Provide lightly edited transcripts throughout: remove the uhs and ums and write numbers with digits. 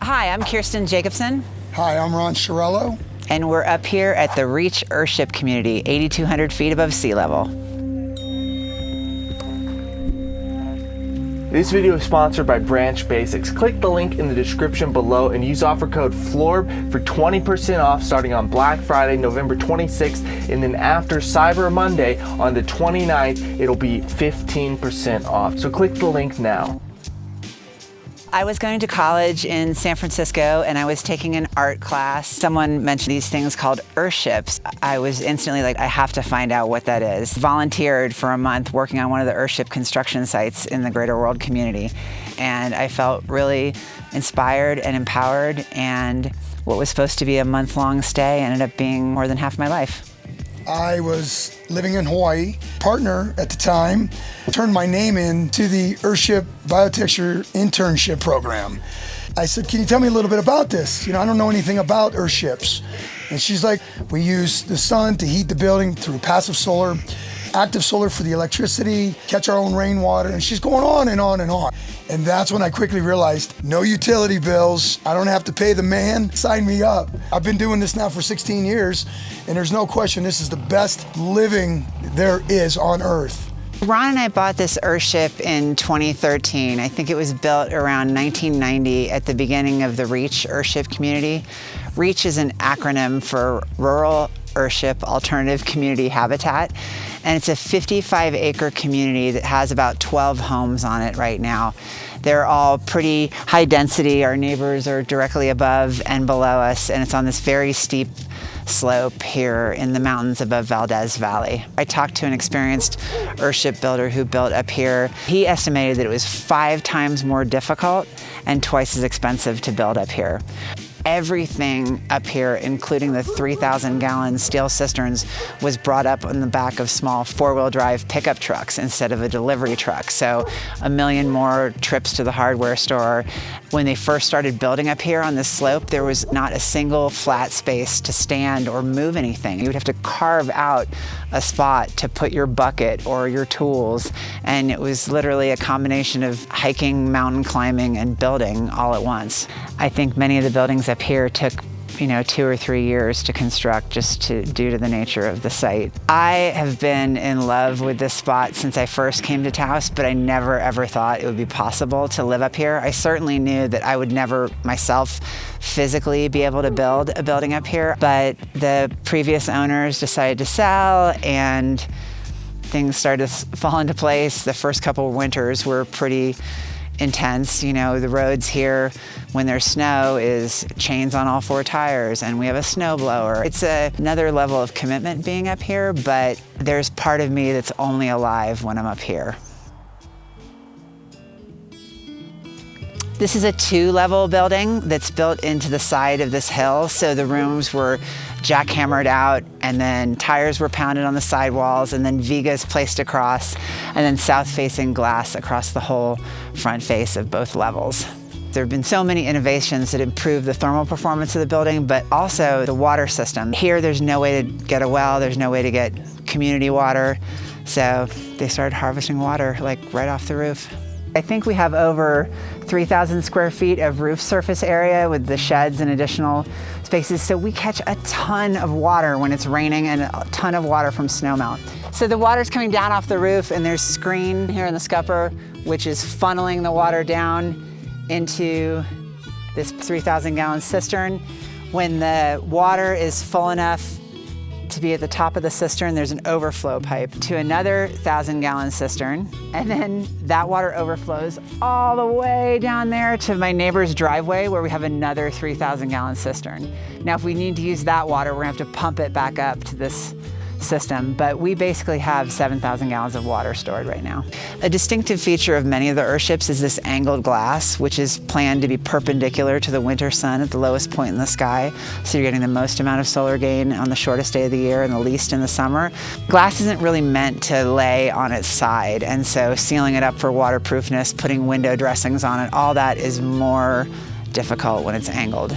Hi, I'm Kirsten Jacobson. Hi, I'm Ron Chiarello. And we're up here at the Reach Earthship community, 8,200 feet above sea level. This video is sponsored by Branch Basics. Click the link in the description below and use offer code FLORB for 20% off starting on Black Friday, November 26th, and then after Cyber Monday on the 29th, it'll be 15% off. So click the link now. I was going to college in San Francisco and I was taking an art class. Someone mentioned these things called Earthships. I was instantly like, I have to find out what that is. Volunteered for a month working on one of the Earthship construction sites in the greater world community. And I felt really inspired and empowered, and what was supposed to be a month-long stay ended up being more than half my life. I was living in Hawaii. Partner at the time turned my name in to the Earthship Biotexture internship program. I said, can you tell me a little bit about this? I don't know anything about Earthships. And she's like, we use the sun to heat the building through passive solar, active solar for the electricity, catch our own rainwater, and she's going on and on and on. And that's when I quickly realized, no utility bills, I don't have to pay the man, sign me up. I've been doing this now for 16 years, and there's no question this is the best living there is on Earth. Ron and I bought this Earthship in 2013. I think it was built around 1990 at the beginning of the Reach Earthship community. Reach is an acronym for Rural Earthship Alternative Community Habitat, and it's a 55-acre community that has about 12 homes on it right now. They're all pretty high density. Our neighbors are directly above and below us, and it's on this very steep slope here in the mountains above Valdez Valley. I talked to an experienced Earthship builder who built up here. He estimated that it was 5 times more difficult and twice as expensive to build up here. Everything up here, including the 3,000-gallon steel cisterns, was brought up on the back of small 4-wheel drive pickup trucks instead of a delivery truck. So 1 million more trips to the hardware store. When they first started building up here on this slope, there was not a single flat space to stand or move anything. You would have to carve out a spot to put your bucket or your tools. And it was literally a combination of hiking, mountain climbing, and building all at once. I think many of the buildings up here took 2 or 3 years to construct due to the nature of the site. I have been in love with this spot since I first came to Taos, but I never ever thought it would be possible to live up here. I certainly knew that I would never myself physically be able to build a building up here, but the previous owners decided to sell and things started to fall into place. The first couple of winters were pretty intense. The roads here, when there's snow, is chains on all 4 tires, and we have a snow blower. It's another level of commitment being up here, but there's part of me that's only alive when I'm up here. This is a 2-level building that's built into the side of this hill, so the rooms were jackhammered out, and then tires were pounded on the sidewalls, and then vigas placed across, and then south-facing glass across the whole front face of both levels. There have been so many innovations that improve the thermal performance of the building, but also the water system. Here, there's no way to get a well, there's no way to get community water, so they started harvesting water right off the roof. I think we have over 3,000 square feet of roof surface area with the sheds and additional spaces. So we catch a ton of water when it's raining and a ton of water from snowmelt. So the water's coming down off the roof, and there's screen here in the scupper, which is funneling the water down into this 3,000-gallon cistern. When the water is full enough to be at the top of the cistern, there's an overflow pipe to another 1,000-gallon cistern, and then that water overflows all the way down there to my neighbor's driveway, where we have another 3,000-gallon cistern. Now, if we need to use that water, we're gonna have to pump it back up to this system, but we basically have 7,000 gallons of water stored right now. A distinctive feature of many of the Earthships is this angled glass, which is planned to be perpendicular to the winter sun at the lowest point in the sky, so you're getting the most amount of solar gain on the shortest day of the year and the least in the summer. Glass isn't really meant to lay on its side, and so sealing it up for waterproofness, putting window dressings on it, all that is more difficult when it's angled.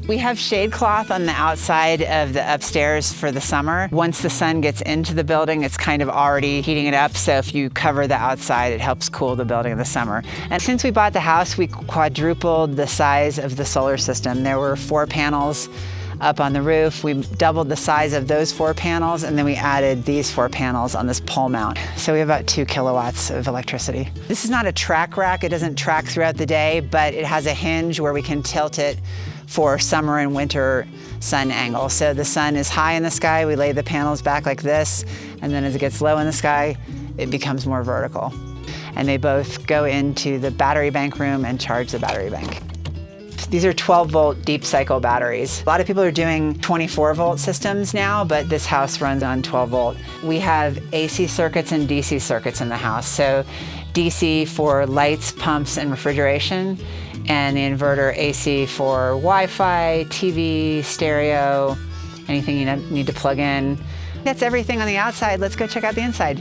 We have shade cloth on the outside of the upstairs for the summer. Once the sun gets into the building, it's kind of already heating it up. So if you cover the outside, it helps cool the building in the summer. And since we bought the house, we quadrupled the size of the solar system. There were 4 panels up on the roof. We doubled the size of those 4 panels, and then we added these 4 panels on this pole mount. So we have about 2 kilowatts of electricity. This is not a track rack. It doesn't track throughout the day, but it has a hinge where we can tilt it for summer and winter sun angle. So the sun is high in the sky, we lay the panels back like this, and then as it gets low in the sky, it becomes more vertical. And they both go into the battery bank room and charge the battery bank. These are 12-volt deep cycle batteries. A lot of people are doing 24-volt systems now, but this house runs on 12-volt. We have AC circuits and DC circuits in the house. So DC for lights, pumps, and refrigeration, and the inverter AC for Wi-Fi, TV, stereo, anything you need to plug in. That's everything on the outside. Let's go check out the inside.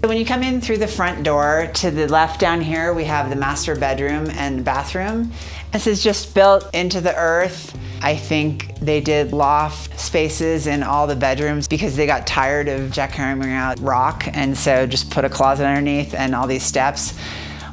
When you come in through the front door, to the left down here, we have the master bedroom and bathroom. This is just built into the earth. I think they did loft spaces in all the bedrooms because they got tired of jackhammering out rock, and so just put a closet underneath and all these steps,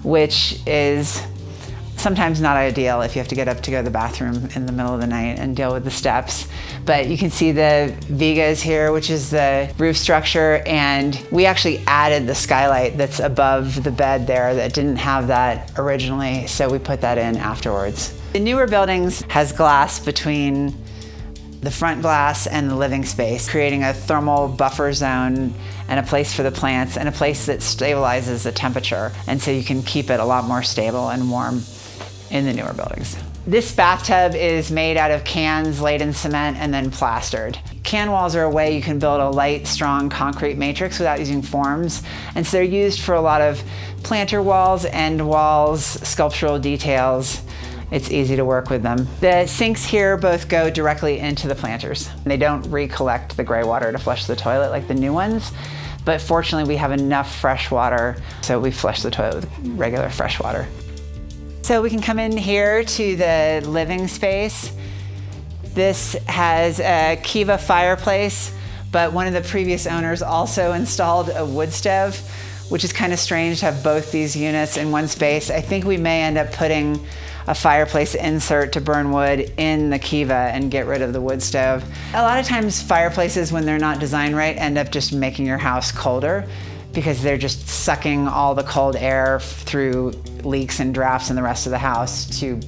which is sometimes not ideal if you have to get up to go to the bathroom in the middle of the night and deal with the steps. But you can see the vigas here, which is the roof structure, and we actually added the skylight that's above the bed there that didn't have that originally, so we put that in afterwards. The newer buildings has glass between the front glass and the living space, creating a thermal buffer zone and a place for the plants and a place that stabilizes the temperature, and so you can keep it a lot more stable and warm in the newer buildings. This bathtub is made out of cans laid in cement and then plastered. Can walls are a way you can build a light, strong concrete matrix without using forms, and so they're used for a lot of planter walls, end walls, sculptural details. It's easy to work with them. The sinks here both go directly into the planters. They don't recollect the gray water to flush the toilet like the new ones, but fortunately we have enough fresh water, so we flush the toilet with regular fresh water. So we can come in here to the living space. This has a Kiva fireplace, but one of the previous owners also installed a wood stove, which is kind of strange to have both these units in one space. I think we may end up putting a fireplace insert to burn wood in the Kiva and get rid of the wood stove. A lot of times fireplaces, when they're not designed right, end up just making your house colder because they're just sucking all the cold air through leaks and drafts in the rest of the house to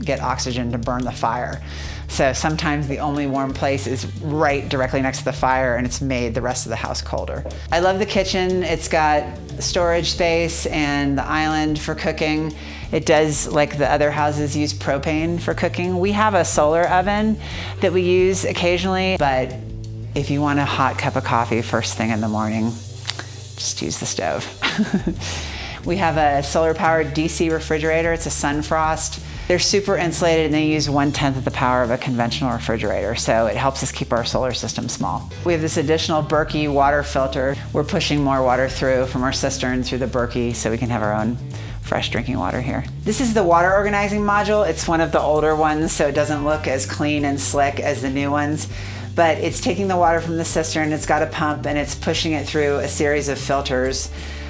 get oxygen to burn the fire. So sometimes the only warm place is right directly next to the fire, and it's made the rest of the house colder. I love the kitchen. It's got storage space and the island for cooking. It does, like the other houses, use propane for cooking. We have a solar oven that we use occasionally, but if you want a hot cup of coffee first thing in the morning, just use the stove. We have a solar-powered DC refrigerator. It's a Sunfrost. They're super insulated and they use 1/10 of the power of a conventional refrigerator, so it helps us keep our solar system small. We have this additional Berkey water filter. We're pushing more water through from our cistern through the Berkey so we can have our own fresh drinking water here. This is the water organizing module. It's one of the older ones, so it doesn't look as clean and slick as the new ones. But it's taking the water from the cistern, it's got a pump, and it's pushing it through a series of filters.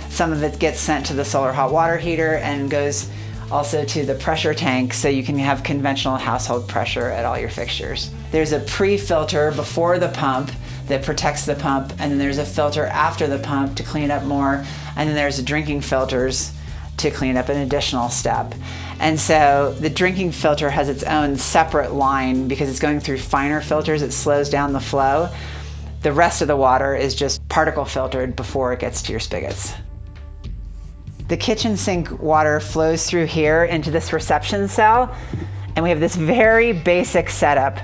Some of it gets sent to the solar hot water heater and goes also to the pressure tank, so you can have conventional household pressure at all your fixtures. There's a pre-filter before the pump that protects the pump, and then there's a filter after the pump to clean up more, and then there's drinking filters to clean up an additional step. And so the drinking filter has its own separate line because it's going through finer filters, it slows down the flow. The rest of the water is just particle filtered before it gets to your spigots. The kitchen sink water flows through here into this reception cell, and we have this very basic setup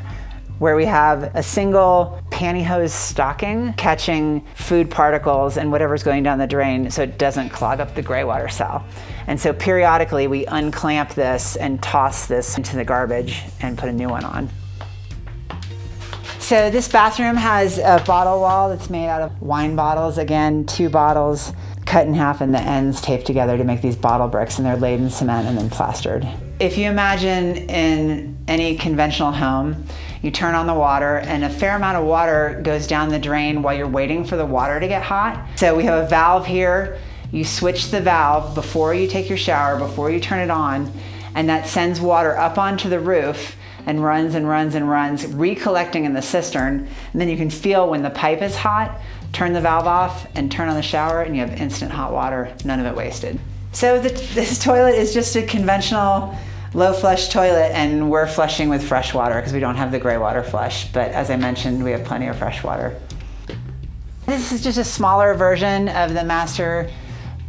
where we have a single pantyhose stocking catching food particles and whatever's going down the drain so it doesn't clog up the gray water cell. And so periodically we unclamp this and toss this into the garbage and put a new one on. So this bathroom has a bottle wall that's made out of wine bottles. Again, 2 bottles cut in half and the ends taped together to make these bottle bricks, and they're laid in cement and then plastered. If you imagine in any conventional home, you turn on the water and a fair amount of water goes down the drain while you're waiting for the water to get hot. So we have a valve here. You switch the valve before you take your shower, before you turn it on, and that sends water up onto the roof and runs and runs and runs, recollecting in the cistern. And then you can feel when the pipe is hot, turn the valve off and turn on the shower, and you have instant hot water, none of it wasted. So this toilet is just a conventional low flush toilet, and we're flushing with fresh water because we don't have the gray water flush. But as I mentioned, we have plenty of fresh water. This is just a smaller version of the master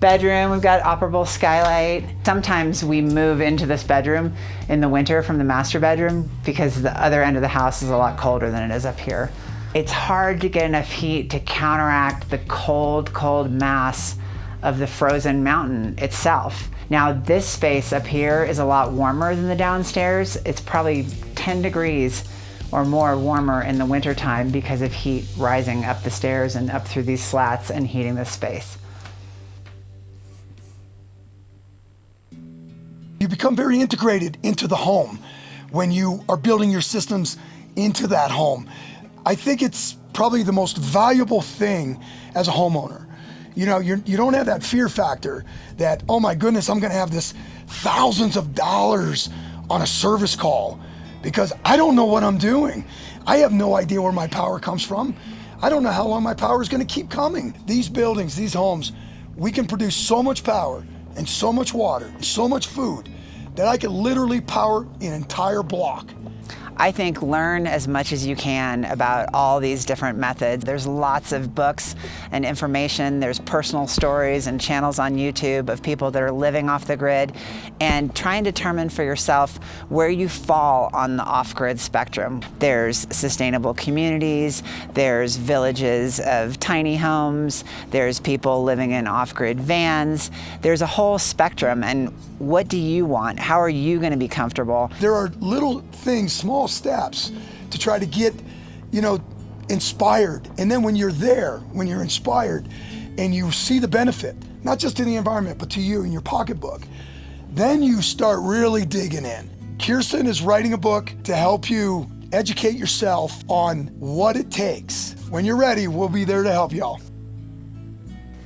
bedroom. We've got operable skylight. Sometimes we move into this bedroom in the winter from the master bedroom because the other end of the house is a lot colder than it is up here. It's hard to get enough heat to counteract the cold, cold mass of the frozen mountain itself. Now this space up here is a lot warmer than the downstairs. It's probably 10 degrees or more warmer in the wintertime because of heat rising up the stairs and up through these slats and heating this space. You become very integrated into the home when you are building your systems into that home. I think it's probably the most valuable thing as a homeowner. You know, you don't have that fear factor that, oh my goodness, I'm gonna have this thousands of dollars on a service call because I don't know what I'm doing. I have no idea where my power comes from. I don't know how long my power is gonna keep coming. These buildings, these homes, we can produce so much power and so much water, and so much food that I could literally power an entire block. I think learn as much as you can about all these different methods. There's lots of books and information. There's personal stories and channels on YouTube of people that are living off the grid, and try and determine for yourself where you fall on the off-grid spectrum. There's sustainable communities, there's villages of tiny homes, there's people living in off-grid vans. There's a whole spectrum, and what do you want? How are you going to be comfortable? There are little things, small steps to try to get, inspired. And then when you're there, when you're inspired and you see the benefit, not just to the environment, but to you in your pocketbook, then you start really digging in. Kirsten is writing a book to help you educate yourself on what it takes. When you're ready, we'll be there to help y'all.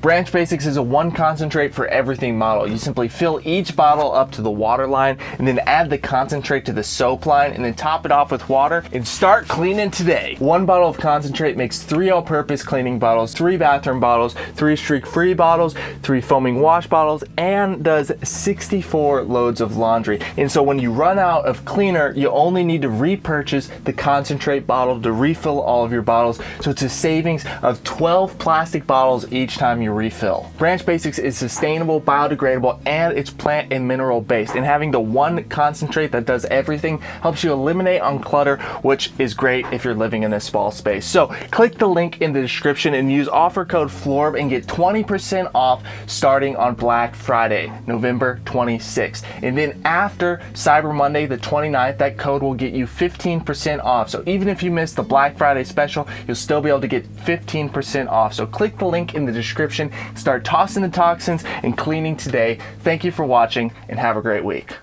Branch Basics is a one concentrate for everything model. You simply fill each bottle up to the water line and then add the concentrate to the soap line and then top it off with water and start cleaning today. One bottle of concentrate makes 3 all-purpose cleaning bottles, 3 bathroom bottles, 3 streak-free bottles, 3 foaming wash bottles, and does 64 loads of laundry. And so when you run out of cleaner, you only need to repurchase the concentrate bottle to refill all of your bottles. So it's a savings of 12 plastic bottles each time you refill. Branch Basics is sustainable, biodegradable, and it's plant and mineral based. And having the one concentrate that does everything helps you eliminate on clutter, which is great if you're living in a small space. So click the link in the description and use offer code FLORB and get 20% off starting on Black Friday, November 26th. And then after Cyber Monday, the 29th, that code will get you 15% off. So even if you missed the Black Friday special, you'll still be able to get 15% off. So click the link in the description. Start tossing the toxins and cleaning today. Thank you for watching and have a great week.